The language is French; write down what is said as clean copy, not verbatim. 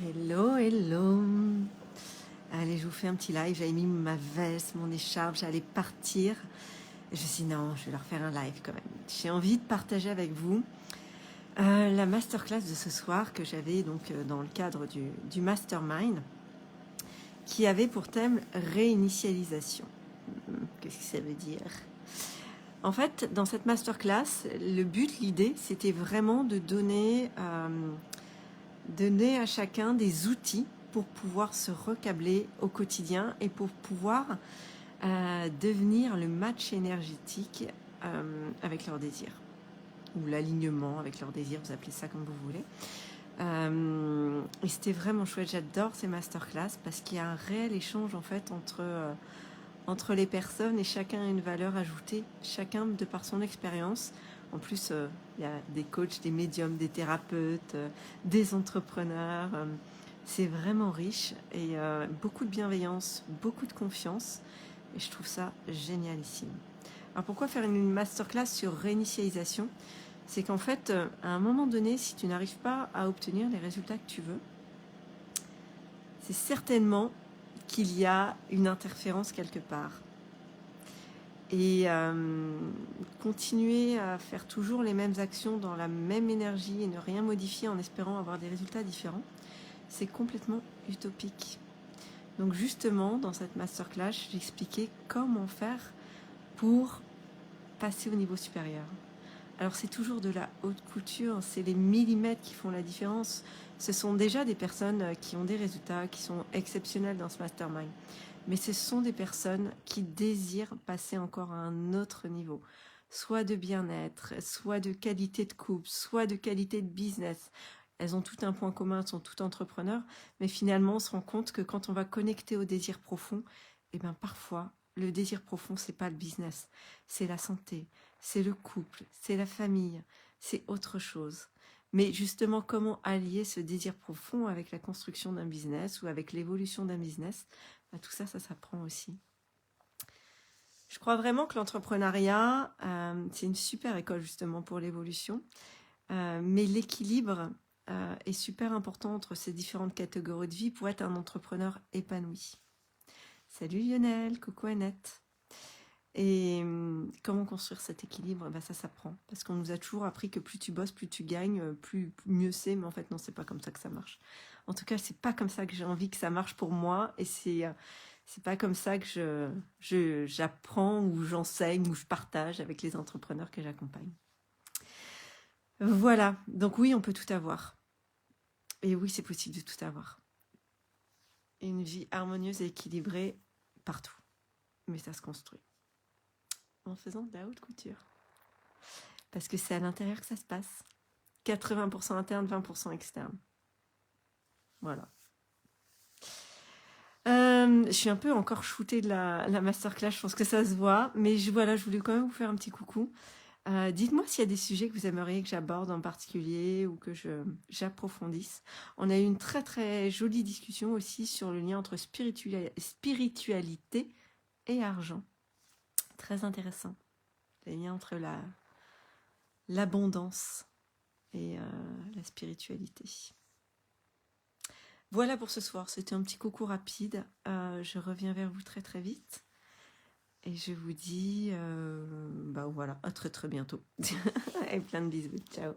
Hello, hello. Allez, je vous fais un petit live. J'avais mis ma veste, mon écharpe, j'allais partir. Et je me suis dit non, je vais leur faire un live quand même. J'ai envie de partager avec vous la masterclass de ce soir que j'avais donc dans le cadre du mastermind qui avait pour thème réinitialisation. Qu'est-ce que ça veut dire? En fait, dans cette masterclass, le but, l'idée, c'était vraiment de donner à chacun des outils pour pouvoir se recabler au quotidien et pour pouvoir devenir le match énergétique avec leurs désirs ou l'alignement avec leurs désirs, vous appelez ça comme vous voulez. Et c'était vraiment chouette, j'adore ces masterclass parce qu'il y a un réel échange en fait entre les personnes et chacun a une valeur ajoutée, chacun de par son expérience. En plus, il y a des coachs, des médiums, des thérapeutes, des entrepreneurs. C'est vraiment riche et beaucoup de bienveillance, beaucoup de confiance. Et je trouve ça génialissime. Alors pourquoi faire une masterclass sur réinitialisation? C'est qu'en fait, à un moment donné, si tu n'arrives pas à obtenir les résultats que tu veux, c'est certainement qu'il y a une interférence quelque part. Et continuer à faire toujours les mêmes actions dans la même énergie et ne rien modifier en espérant avoir des résultats différents, c'est complètement utopique. Donc justement, dans cette masterclass, j'expliquais comment faire pour passer au niveau supérieur. Alors c'est toujours de la haute couture, c'est les millimètres qui font la différence. Ce sont déjà des personnes qui ont des résultats, qui sont exceptionnels dans ce mastermind. Mais ce sont des personnes qui désirent passer encore à un autre niveau, soit de bien-être, soit de qualité de couple, soit de qualité de business. Elles ont tout un point commun, elles sont toutes entrepreneurs, mais finalement on se rend compte que quand on va connecter au désir profond, eh bien parfois le désir profond c'est pas le business, c'est la santé, c'est le couple, c'est la famille, c'est autre chose. Mais justement, comment allier ce désir profond avec la construction d'un business ou avec l'évolution d'un business? Tout ça, ça s'apprend aussi. Je crois vraiment que l'entrepreneuriat, c'est une super école justement pour l'évolution. Mais l'équilibre est super important entre ces différentes catégories de vie pour être un entrepreneur épanoui. Salut Lionel, coucou Annette. Et comment construire cet équilibre? Ça s'apprend. Parce qu'on nous a toujours appris que plus tu bosses, plus tu gagnes, plus mieux c'est. Mais en fait, non, c'est pas comme ça que ça marche. En tout cas, c'est pas comme ça que j'ai envie que ça marche pour moi. Et c'est pas comme ça que j'apprends ou j'enseigne ou je partage avec les entrepreneurs que j'accompagne. Voilà. Donc oui, on peut tout avoir. Et oui, c'est possible de tout avoir. Et une vie harmonieuse et équilibrée partout. Mais ça se construit en faisant de la haute couture. Parce que c'est à l'intérieur que ça se passe. 80% interne, 20% externe. Voilà. Je suis un peu encore shootée de la masterclass, je pense que ça se voit. Mais voilà, je voulais quand même vous faire un petit coucou. Dites-moi s'il y a des sujets que vous aimeriez que j'aborde en particulier ou que j'approfondisse. On a eu une très très jolie discussion aussi sur le lien entre spiritualité et argent. Très intéressant. Le lien entre l'abondance et la spiritualité. Voilà pour ce soir, c'était un petit coucou rapide. Je reviens vers vous très très vite. Et je vous dis, voilà, à très très bientôt. Et plein de bisous, ciao.